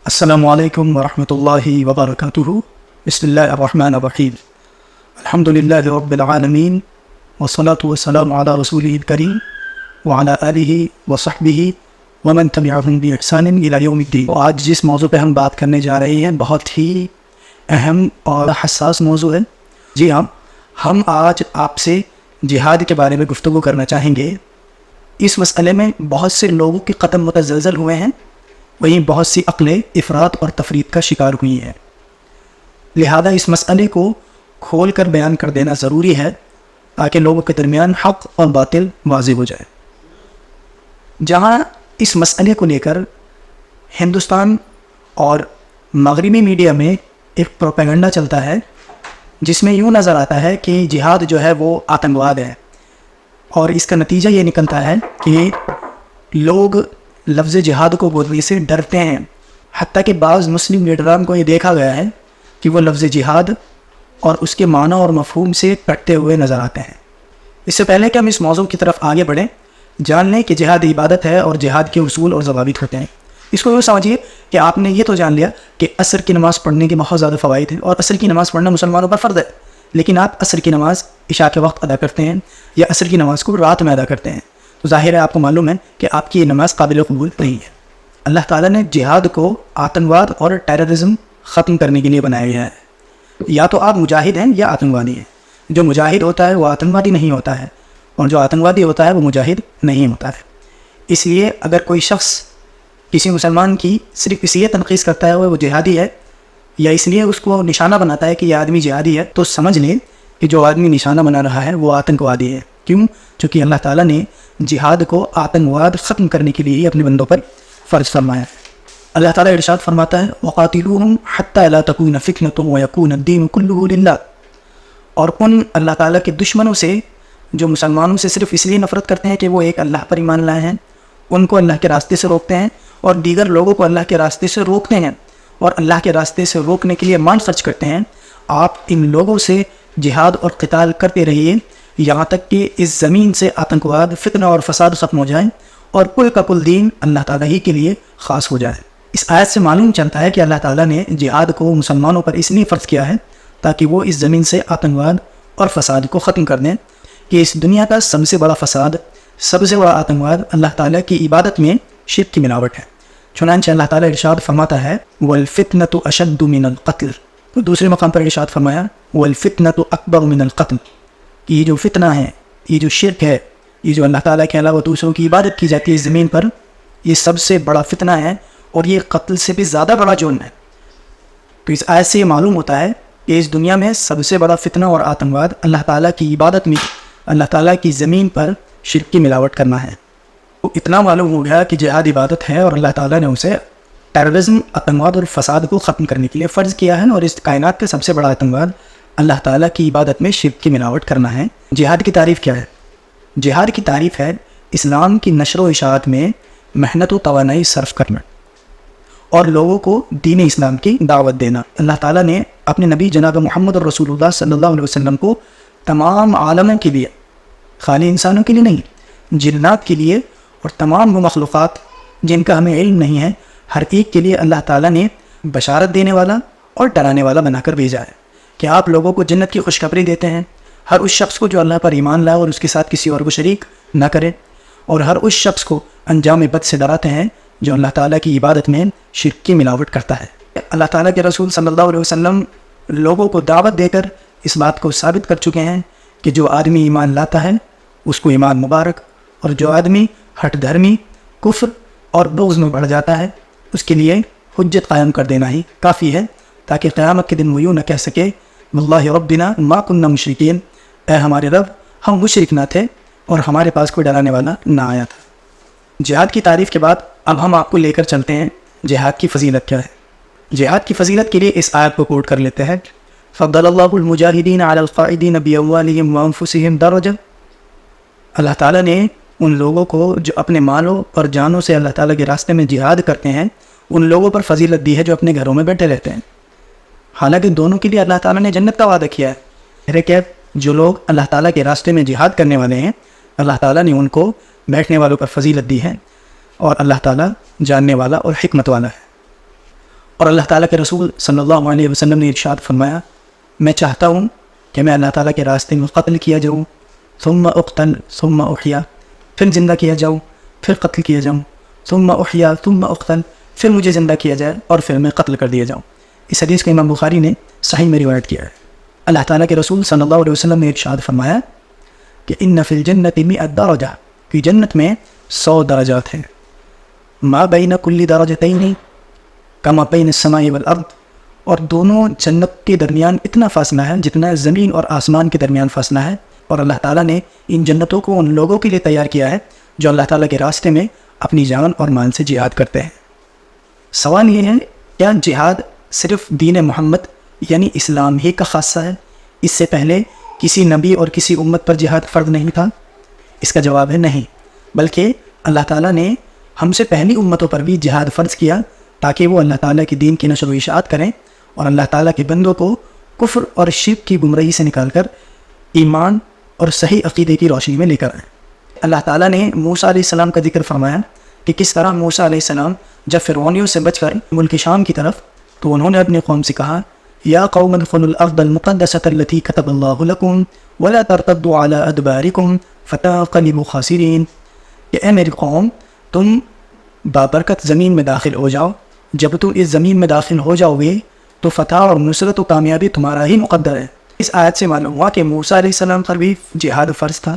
السلام علیکم ورحمۃ اللہ وبرکاتہ. بسم اللہ الرحمن الرحیم. الحمد للہ رب العالمین والصلاة والسلام علی رسولہ الکریم وعلی آلہ وصحبہ ومن تبعہم بإحسان الی یوم الدین. آج جس موضوع پہ ہم بات کرنے جا رہے ہیں بہت ہی اہم اور حساس موضوع ہے. جی ہاں، ہم آج آپ سے جہاد کے بارے میں گفتگو کرنا چاہیں گے. اس مسئلے میں بہت سے لوگوں کے قدم متزلزل ہوئے ہیں، وہیں بہت سی عقلیں افراط اور تفریط کا شکار ہوئی ہیں. لہذا اس مسئلے کو کھول کر بیان کر دینا ضروری ہے تاکہ لوگوں کے درمیان حق اور باطل واضح ہو جائے. جہاں اس مسئلے کو لے کر ہندوستان اور مغربی میڈیا میں ایک پروپیگنڈا چلتا ہے جس میں یوں نظر آتا ہے کہ جہاد جو ہے وہ آتنکواد ہے، اور اس کا نتیجہ یہ نکلتا ہے کہ لوگ لفظ جہاد کو بولنے سے ڈرتے ہیں. حتیٰ کہ بعض مسلم لیڈران کو یہ دیکھا گیا ہے کہ وہ لفظ جہاد اور اس کے معنی اور مفہوم سے کٹتے ہوئے نظر آتے ہیں. اس سے پہلے کہ ہم اس موضوع کی طرف آگے بڑھیں، جان لیں کہ جہاد عبادت ہے اور جہاد کے اصول اور ضوابط ہوتے ہیں. اس کو یہ سمجھیے کہ آپ نے یہ تو جان لیا کہ عصر کی نماز پڑھنے کے بہت زیادہ فوائد ہیں اور عصر کی نماز پڑھنا مسلمانوں پر فرض ہے، لیکن آپ عصر کی نماز عشاء کے وقت ادا کرتے ہیں یا عصر کی نماز کو رات میں ادا کرتے ہیں، تو ظاہر ہے آپ کو معلوم ہے کہ آپ کی یہ نماز قابل قبول نہیں ہے. اللہ تعالیٰ نے جہاد کو آتنکواد اور ٹیررزم ختم کرنے کے لیے بنایا گیا ہے. یا تو آپ مجاہد ہیں یا آتنکوادی ہیں. جو مجاہد ہوتا ہے وہ آتنکوادی نہیں ہوتا ہے، اور جو آتنکوادی ہوتا ہے وہ مجاہد نہیں ہوتا ہے. اس لیے اگر کوئی شخص کسی مسلمان کی صرف اس لیے تنقید کرتا ہے وہ جہادی ہے، یا اس لیے اس کو نشانہ بناتا ہے کہ یہ آدمی جہادی ہے، تو سمجھ لیں کہ جو آدمی نشانہ بنا رہا ہے وہ آتنکوادی ہے. کیوں؟ چونکہ اللہ تعالیٰ نے جہاد کو آتنکواد ختم کرنے کے لیے اپنے بندوں پر فرض فرمایا. اللہ تعالیٰ ارشاد فرماتا ہے وَقَاتِلُوهُمْ حَتَّى لَا تَكُونَ فِتْنَةٌ وَيَكُونَ الدِّينُ كُلُّهُ لِلَّهِ. اور ان اللہ تعالیٰ کے دشمنوں سے جو مسلمانوں سے صرف اس لیے نفرت کرتے ہیں کہ وہ ایک اللہ پر ایمان لائے ہیں، ان کو اللہ کے راستے سے روکتے ہیں اور دیگر لوگوں کو اللہ کے راستے سے روکتے ہیں اور اللہ کے راستے سے روکنے کے لیے مال خرچ کرتے ہیں، آپ ان لوگوں سے جہاد اور قتال کرتے رہیے یہاں تک کہ اس زمین سے آتنکواد، فتنہ اور فساد ختم ہو جائیں اور کل کا کل دین اللہ تعالیٰ ہی کے لیے خاص ہو جائے. اس آیت سے معلوم چلتا ہے کہ اللہ تعالیٰ نے جہاد کو مسلمانوں پر اس لیے فرض کیا ہے تاکہ وہ اس زمین سے آتنکواد اور فساد کو ختم کر دیں. کہ اس دنیا کا سب سے بڑا فساد، سب سے بڑا آتنکواد اللہ تعالیٰ کی عبادت میں شرک کی ملاوٹ ہے. چنانچہ اللہ تعالیٰ ارشاد فرماتا ہے وَالْفِتْنَةُ أَشَدُّ مِنَ الْقَتْلِ. تو دوسرے مقام پر ارشاد فرمایا وَالْفِتْنَةُ أَكْبَرُ مِنَ الْقَتْلِ. کہ یہ جو فتنہ ہے، یہ جو شرک ہے، یہ جو اللہ تعالیٰ کے علاوہ دوسروں کی عبادت کی جاتی ہے اس زمین پر، یہ سب سے بڑا فتنہ ہے اور یہ قتل سے بھی زیادہ بڑا جرم ہے. تو اس آیت سے یہ معلوم ہوتا ہے کہ اس دنیا میں سب سے بڑا فتنہ اور آتنکواد اللہ تعالیٰ کی عبادت میں، اللہ تعالیٰ کی زمین پر شرک کی ملاوٹ کرنا ہے. تو اتنا معلوم ہو گیا کہ جہاد عبادت ہے اور اللہ تعالیٰ نے اسے ٹیررزم، آتنکواد اور فساد کو ختم کرنے کے لیے فرض کیا ہے، اور اس کائنات کا سب سے بڑا آتنکواد اللہ تعالیٰ کی عبادت میں شرک کی ملاوٹ کرنا ہے. جہاد کی تعریف کیا ہے؟ جہاد کی تعریف ہے اسلام کی نشر و اشاعت میں محنت و توانائی صرف کرنا اور لوگوں کو دین اسلام کی دعوت دینا. اللہ تعالیٰ نے اپنے نبی جناب محمد رسول اللہ صلی اللہ علیہ وسلم کو تمام عالموں کے لیے، خالی انسانوں کے لیے نہیں، جنات کے لیے اور تمام وہ مخلوقات جن کا ہمیں علم نہیں ہے، ہر ایک کے لیے اللہ تعالیٰ نے بشارت دینے والا اور ڈرانے والا بنا کر بھیجا ہے کہ آپ لوگوں کو جنت کی خوشخبری دیتے ہیں، ہر اس شخص کو جو اللہ پر ایمان لائے اور اس کے ساتھ کسی اور کو شریک نہ کرے، اور ہر اس شخص کو انجام بد سے ڈراتے ہیں جو اللہ تعالیٰ کی عبادت میں شرک کی ملاوٹ کرتا ہے. اللہ تعالیٰ کے رسول صلی اللہ علیہ وسلم لوگوں کو دعوت دے کر اس بات کو ثابت کر چکے ہیں کہ جو آدمی ایمان لاتا ہے اس کو ایمان مبارک، اور جو آدمی ہٹ دھرمی، کفر اور بغض میں بڑھ جاتا ہے اس کے لیے حجت قائم کر دینا ہی کافی ہے تاکہ قیامت کے دن وہ یوں نہ کہہ سکے واللہ ربنا ما کننا مشرکین، اے ہمارے رب ہم مشرک نہ تھے اور ہمارے پاس کوئی ڈرانے والا نہ آیا تھا. جہاد کی تعریف کے بعد اب ہم آپ کو لے کر چلتے ہیں جہاد کی فضیلت کیا ہے. جہاد کی فضیلت کے لیے اس آیت کو کوٹ کر لیتے ہیں فضل اللہ المجاہدین علی القاعدین باموالہم وانفسہم درجہ. اللہ تعالیٰ نے ان لوگوں کو جو اپنے مالوں اور جانوں سے اللہ تعالیٰ کے راستے میں جہاد کرتے ہیں ان لوگوں پر فضیلت دی ہے جو اپنے گھروں میں بیٹھے رہتے ہیں. حالانکہ دونوں کے لیے اللہ تعالیٰ نے جنت کا وعدہ کیا ہے. کہ جو لوگ اللہ تعالیٰ کے راستے میں جہاد کرنے والے ہیں اللہ تعالیٰ نے ان کو بیٹھنے والوں پر فضیلت دی ہے، اور اللہ تعالیٰ جاننے والا اور حکمت والا ہے. اور اللہ تعالیٰ کے رسول صلی اللہ علیہ وسلم نے ارشاد فرمایا، میں چاہتا ہوں کہ میں اللہ تعالیٰ کے راستے میں قتل کیا جاؤں، ثم اقتل ثم احیا، پھر زندہ کیا جاؤں، پھر قتل کیا جاؤں، ثم احیا ثم اقتل، پھر مجھے زندہ کیا جائے اور پھر میں قتل کر دیا جاؤں۔ اس حدیث کو امام بخاری نے صحیح میں روایت کیا ہے۔ اللہ تعالیٰ کے رسول صلی اللہ علیہ وسلم نے ارشاد فرمایا کہ ان فی الجنت 100 درجہ، کہ جنت میں 100 درجات ہیں، ما بین کل درجتین کما بین السماء والارض، اور دونوں جنت کے درمیان اتنا فاصلہ ہے جتنا زمین اور آسمان کے درمیان فاصلہ ہے، اور اللہ تعالیٰ نے ان جنتوں کو ان لوگوں کے لیے تیار کیا ہے جو اللہ تعالیٰ کے راستے میں اپنی جان اور مال سے جہاد کرتے ہیں۔ سوال یہ ہے، کیا جہاد صرف دین محمد یعنی اسلام ہی کا خاصہ ہے؟ اس سے پہلے کسی نبی اور کسی امت پر جہاد فرض نہیں تھا؟ اس کا جواب ہے نہیں، بلکہ اللہ تعالیٰ نے ہم سے پہلی امتوں پر بھی جہاد فرض کیا تاکہ وہ اللہ تعالیٰ کی دین کی نشر و اشاعت کریں اور اللہ تعالیٰ کے بندوں کو کفر اور شرک کی گمراہی سے نکال کر ایمان اور صحیح عقیدے کی روشنی میں لے کر آئیں۔ اللہ تعالیٰ نے موسیٰ علیہ السلام کا ذکر فرمایا کہ کس طرح موسیٰ علیہ السلام جب فرعونیوں سے بچ کر ملک شام کی طرف، تو انہوں نے اپنی قوم سے کہا، یا قوم ادخلوا الارض المقدسۃ التي كتب اللہ لکم ولا ترتدوا على ادبارکم فتنقلبوا خاسرین، کہ اے میری قوم، تم بابرکت زمین میں داخل ہو جاؤ، جب تم اس زمین میں داخل ہو جاؤ گے تو فتح اور نصرت و کامیابی تمہارا ہی مقدر ہے۔ اس آیت سے معلوم ہوا کہ موسیٰ علیہ السلام پر بھی جہاد فرض تھا۔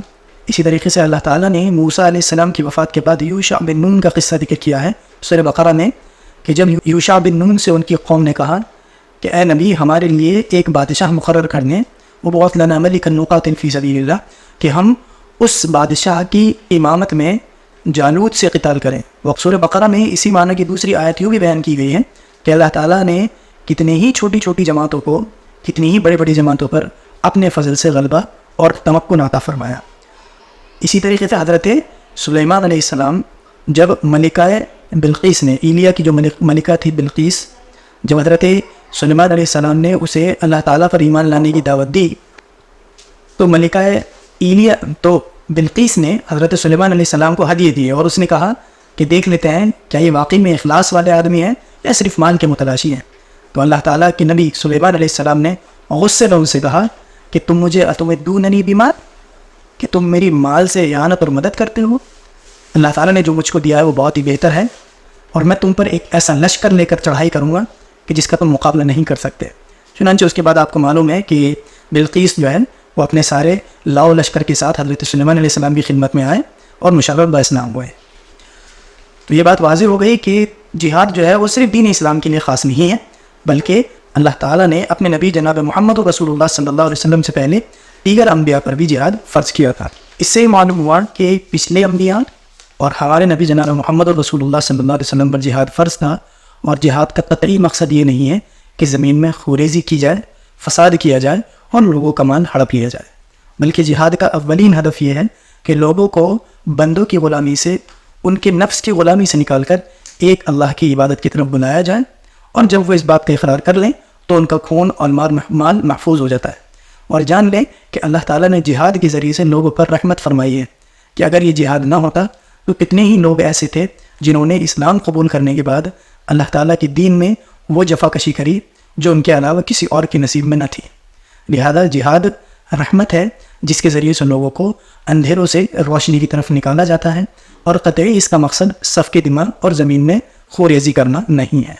اسی طریقے سے اللہ تعالیٰ نے موسیٰ علیہ السلام کی وفات کے بعد یوشع بن نون کا قصہ ذکر کیا ہے سورہ بقرہ میں، کہ جب یوشع بن نون سے ان کی قوم نے کہا کہ اے نبی، ہمارے لیے ایک بادشاہ مقرر کر دیں، وابعث لنا ملکا نقاتل فی سبیل اللہ، کہ ہم اس بادشاہ کی امامت میں جالوت سے قتال کریں۔ سورہ بقرہ میں اسی معنی کی دوسری آیت یوں بھی بیان کی گئی ہے کہ اللہ تعالیٰ نے کتنے ہی چھوٹی چھوٹی جماعتوں کو کتنی ہی بڑی بڑی جماعتوں پر اپنے فضل سے غلبہ اور تمکن عطا فرمایا۔ اسی طریقے سے حضرت سلیمان علیہ السلام جب ملکہ بلقیس نے، ایلیا کی جو ملکہ تھی بلقیس، جب حضرت سلیمان علیہ السلام نے اسے اللہ تعالیٰ پر ایمان لانے کی دعوت دی، تو ملکہ ایلیا تو بلقیس نے حضرت سلیمان علیہ السلام کو ہدیے دیے، اور اس نے کہا کہ دیکھ لیتے ہیں کیا یہ واقعی میں اخلاص والے آدمی ہیں یا صرف مال کے متلاشی ہیں۔ تو اللہ تعالیٰ کے نبی سلیمان علیہ السلام نے غصے میں ان سے کہا کہ تم مجھے اتمدوننی بمال، کہ تم میری مال سے اعانت اور مدد کرتے ہو؟ اللہ تعالیٰ نے جو مجھ کو دیا ہے وہ بہت ہی بہتر ہے، اور میں تم پر ایک ایسا لشکر لے کر چڑھائی کروں گا کہ جس کا تم مقابلہ نہیں کر سکتے۔ چنانچہ اس کے بعد آپ کو معلوم ہے کہ بلقیس جو ہے وہ اپنے سارے لاؤ لشکر کے ساتھ حضرت سلیمان علیہ السلام کی خدمت میں آئے اور مشرف بااسلام ہوئے۔ تو یہ بات واضح ہو گئی کہ جہاد جو ہے وہ صرف دین اسلام کے لیے خاص نہیں ہے، بلکہ اللہ تعالیٰ نے اپنے نبی جناب محمد رسول اللہ صلی اللہ علیہ وسلم سے پہلے دیگر انبیاء پر بھی جہاد فرض کیا تھا۔ اس سے معلوم ہوا کہ پچھلے انبیاء اور ہمارے نبی جناب محمد رسول اللہ صلی اللہ علیہ وسلم پر جہاد فرض تھا، اور جہاد کا قطعی مقصد یہ نہیں ہے کہ زمین میں خوریزی کی جائے، فساد کیا جائے اور لوگوں کا مال ہڑپ لیا جائے، بلکہ جہاد کا اولین ہدف یہ ہے کہ لوگوں کو بندوں کی غلامی سے، ان کے نفس کی غلامی سے نکال کر ایک اللہ کی عبادت کی طرف بلایا جائے، اور جب وہ اس بات کا اقرار کر لیں تو ان کا خون اور مال محفوظ ہو جاتا ہے۔ اور جان لیں کہ اللہ تعالیٰ نے جہاد کے ذریعے سے لوگوں پر رحمت فرمائی ہے، کہ اگر یہ جہاد نہ ہوتا تو کتنے ہی لوگ ایسے تھے جنہوں نے اسلام قبول کرنے کے بعد اللہ تعالیٰ کی دین میں وہ جفا کشی کری جو ان کے علاوہ کسی اور کے نصیب میں نہ تھی۔ لہذا جہاد رحمت ہے جس کے ذریعے سے لوگوں کو اندھیروں سے روشنی کی طرف نکالا جاتا ہے، اور قطعی اس کا مقصد صف کے دماغ اور زمین میں خوریزی کرنا نہیں ہے۔